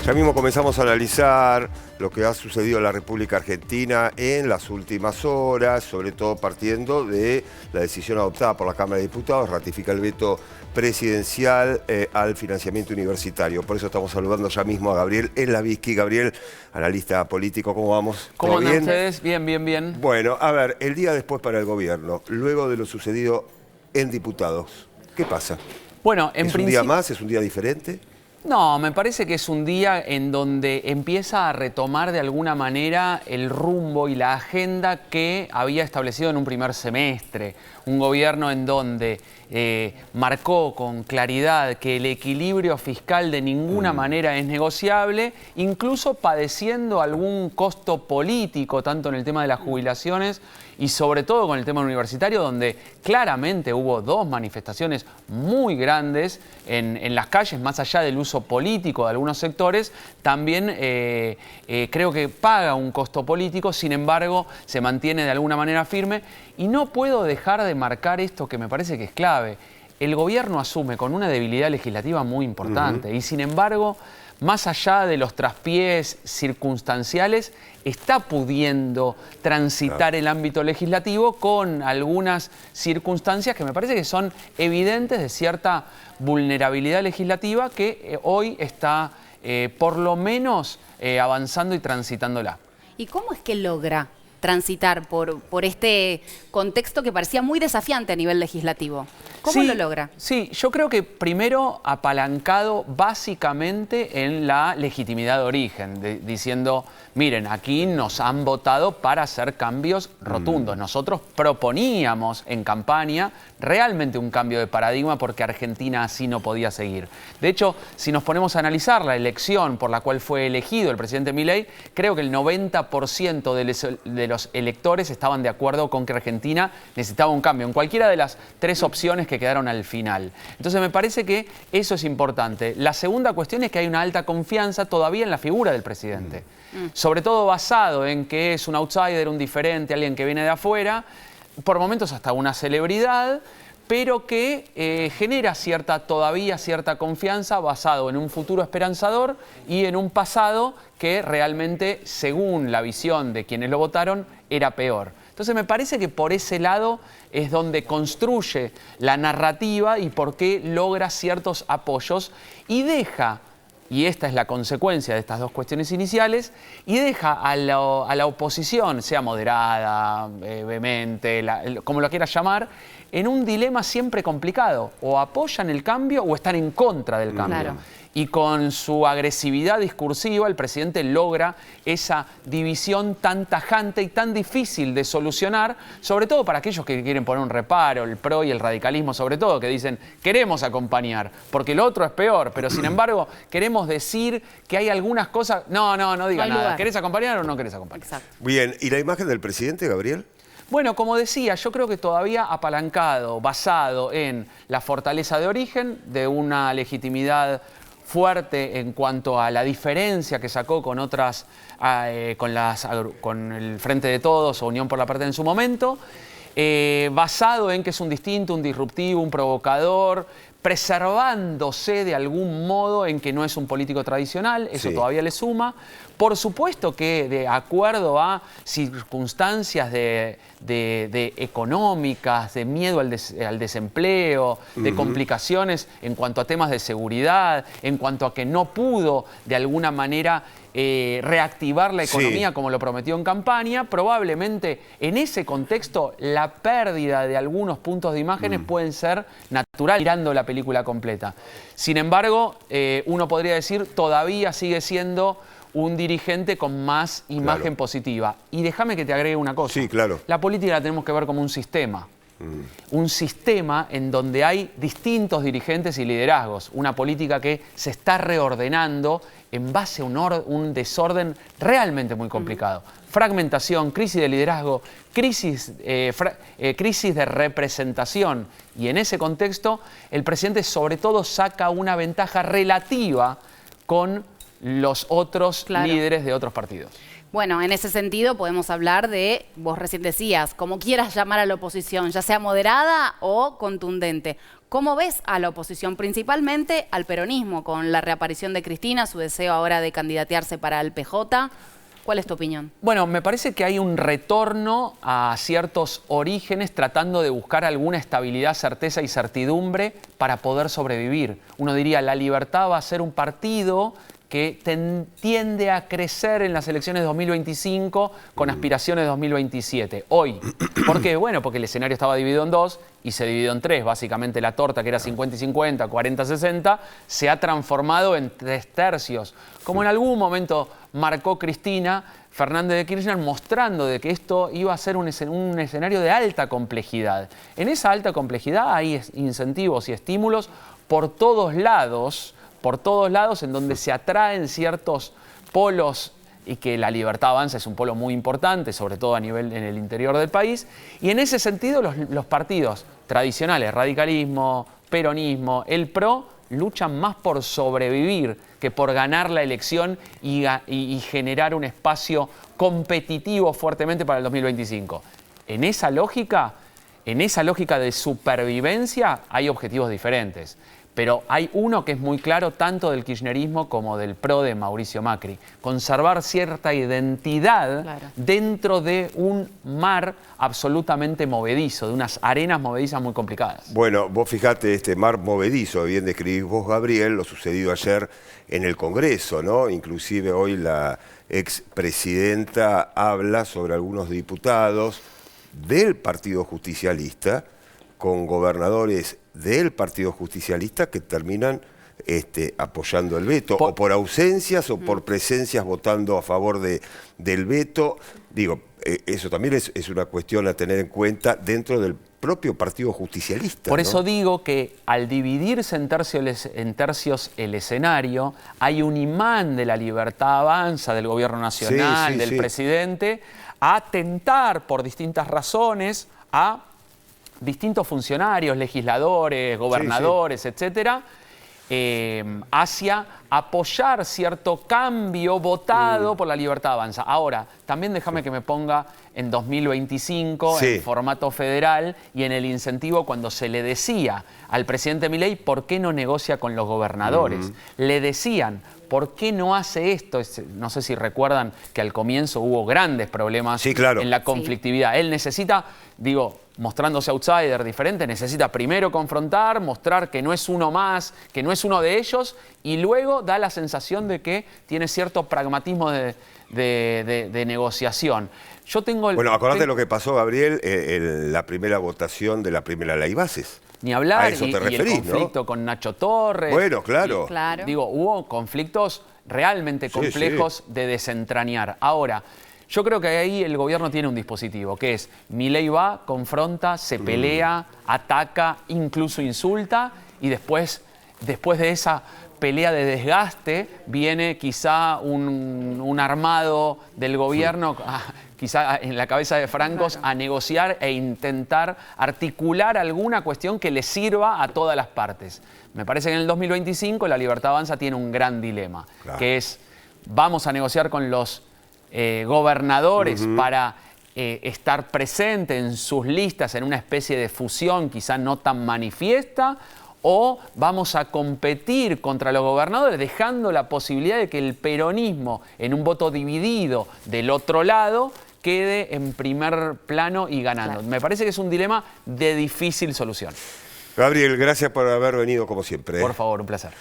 Ya mismo comenzamos a analizar lo que ha sucedido en la República Argentina en las últimas horas, sobre todo partiendo de la decisión adoptada por la Cámara de Diputados, ratifica el veto presidencial al financiamiento universitario. Por eso estamos saludando ya mismo a Gabriel Enlavisky. Gabriel, analista político, ¿cómo vamos? ¿Cómo andan ustedes? Bien, bien, bien. Bueno, a ver, el día después para el gobierno, luego de lo sucedido en diputados, ¿qué pasa? Bueno, en ¿Es un día más? ¿Es un día diferente? No, me parece que es un día en donde empieza a retomar de alguna manera el rumbo y la agenda que había establecido en un primer semestre. Un gobierno en donde marcó con claridad que el equilibrio fiscal de ninguna manera es negociable, incluso padeciendo algún costo político, tanto en el tema de las jubilaciones y sobre todo con el tema universitario, donde claramente hubo dos manifestaciones muy grandes en las calles, más allá del uso político de algunos sectores, también creo que paga un costo político, sin embargo, se mantiene de alguna manera firme. Y no puedo dejar de marcar esto que me parece que es clave. El gobierno asume con una debilidad legislativa muy importante y sin embargo, más allá de los traspiés circunstanciales, está pudiendo transitar el ámbito legislativo con algunas circunstancias que me parece que son evidentes de cierta vulnerabilidad legislativa que hoy está por lo menos avanzando y transitándola. ¿Y cómo es que logra transitar por este contexto que parecía muy desafiante a nivel legislativo? ¿Cómo lo logra? Sí, yo creo que primero apalancado básicamente en la legitimidad de origen, diciendo, miren, aquí nos han votado para hacer cambios rotundos. Nosotros proponíamos en campaña realmente un cambio de paradigma porque Argentina así no podía seguir. De hecho, si nos ponemos a analizar la elección por la cual fue elegido el presidente Milei, creo que el 90% de los electores estaban de acuerdo con que Argentina necesitaba un cambio, en cualquiera de las tres opciones que quedaron al final. Entonces me parece que eso es importante. La segunda cuestión es que hay una alta confianza todavía en la figura del presidente. Sobre todo basado en que es un outsider, un diferente, alguien que viene de afuera, por momentos hasta una celebridad, pero que genera todavía cierta confianza basado en un futuro esperanzador y en un pasado que realmente, según la visión de quienes lo votaron, era peor. Entonces me parece que por ese lado es donde construye la narrativa y por qué logra ciertos apoyos y deja, y esta es la consecuencia de estas dos cuestiones iniciales, y deja a la oposición, sea moderada, vehemente, como lo quieras llamar, en un dilema siempre complicado. O apoyan el cambio o están en contra del cambio. Claro. Y con su agresividad discursiva, el presidente logra esa división tan tajante y tan difícil de solucionar, sobre todo para aquellos que quieren poner un reparo, el PRO y el radicalismo sobre todo, que dicen, queremos acompañar, porque lo otro es peor, pero sin embargo queremos decir que hay algunas cosas... No diga nada. ¿Querés acompañar o no querés acompañar? Exacto. Bien, ¿y la imagen del presidente, Gabriel? Bueno, como decía, yo creo que todavía apalancado, basado en la fortaleza de origen, de una legitimidad fuerte en cuanto a la diferencia que sacó con otras, con el Frente de Todos o Unión por la Patria en su momento, basado en que es un distinto, un disruptivo, un provocador, preservándose de algún modo en que no es un político tradicional, eso todavía le suma. Por supuesto que de acuerdo a circunstancias económicas, de miedo al desempleo, de complicaciones en cuanto a temas de seguridad, en cuanto a que no pudo de alguna manera reactivar la economía como lo prometió en campaña, probablemente en ese contexto la pérdida de algunos puntos de imágenes pueden ser natural mirando la película completa. Sin embargo, uno podría decir todavía sigue siendo un dirigente con más imagen positiva. Y déjame que te agregue una cosa. Sí, claro. La política la tenemos que ver como un sistema. Un sistema en donde hay distintos dirigentes y liderazgos. Una política que se está reordenando en base a un desorden realmente muy complicado. Fragmentación, crisis de liderazgo, crisis de representación. Y en ese contexto, el presidente sobre todo saca una ventaja relativa con los otros líderes de otros partidos. Bueno, en ese sentido podemos hablar de, vos recién decías, como quieras llamar a la oposición, ya sea moderada o contundente. ¿Cómo ves a la oposición, principalmente al peronismo, con la reaparición de Cristina, su deseo ahora de candidatearse para el PJ? ¿Cuál es tu opinión? Bueno, me parece que hay un retorno a ciertos orígenes tratando de buscar alguna estabilidad, certeza y certidumbre para poder sobrevivir. Uno diría, La Libertad va a ser un partido que tiende a crecer en las elecciones de 2025 con aspiraciones de 2027. Hoy, ¿por qué? Bueno, porque el escenario estaba dividido en dos y se dividió en tres. Básicamente la torta, que era 50 y 50, 40 60, se ha transformado en 3 tercios. Como en algún momento marcó Cristina Fernández de Kirchner, mostrando de que esto iba a ser un escenario de alta complejidad. En esa alta complejidad hay incentivos y estímulos por todos lados en donde se atraen ciertos polos y que La Libertad Avanza es un polo muy importante, sobre todo a nivel en el interior del país. Y en ese sentido los partidos tradicionales, radicalismo, peronismo, el PRO, luchan más por sobrevivir que por ganar la elección y generar un espacio competitivo fuertemente para el 2025. En esa lógica de supervivencia hay objetivos diferentes. Pero hay uno que es muy claro tanto del kirchnerismo como del PRO de Mauricio Macri. Conservar cierta identidad dentro de un mar absolutamente movedizo, de unas arenas movedizas muy complicadas. Bueno, vos fijate este mar movedizo, bien describís vos, Gabriel, lo sucedido ayer en el Congreso, ¿no? Inclusive hoy la expresidenta habla sobre algunos diputados del Partido Justicialista con gobernadores del Partido Justicialista que terminan apoyando el veto, o por ausencias o por presencias votando a favor del veto. Digo, eso también es una cuestión a tener en cuenta dentro del propio Partido Justicialista. Por ¿no? eso digo que al dividirse en tercios el escenario, hay un imán de La Libertad Avanza, del gobierno nacional, del presidente, a tentar por distintas razones a distintos funcionarios, legisladores, gobernadores, etcétera, hacia apoyar cierto cambio votado por La Libertad Avanza. Ahora, también déjame que me ponga en 2025, en formato federal, y en el incentivo cuando se le decía al presidente Milei por qué no negocia con los gobernadores. Le decían, ¿por qué no hace esto? No sé si recuerdan que al comienzo hubo grandes problemas en la conflictividad. Él necesita, digo, mostrándose outsider diferente, necesita primero confrontar, mostrar que no es uno más, que no es uno de ellos, y luego da la sensación de que tiene cierto pragmatismo de negociación. Yo tengo bueno, acordate lo que pasó, Gabriel, en la primera votación de la primera ley bases. Ni hablar, a eso te referís, y el conflicto con Nacho Torres. Bueno, claro. Digo, hubo conflictos realmente complejos de desentrañar. Ahora, yo creo que ahí el gobierno tiene un dispositivo, que es Milei va, confronta, se pelea, ataca, incluso insulta, y después de esa pelea de desgaste viene quizá un armado del gobierno, quizá en la cabeza de Francos, a negociar e intentar articular alguna cuestión que le sirva a todas las partes. Me parece que en el 2025 La Libertad Avanza tiene un gran dilema, que es, vamos a negociar con los gobernadores para estar presente en sus listas en una especie de fusión quizá no tan manifiesta, o vamos a competir contra los gobernadores dejando la posibilidad de que el peronismo en un voto dividido del otro lado quede en primer plano y ganando. Me parece que es un dilema de difícil solución. Gabriel, gracias por haber venido como siempre. Por favor, un placer.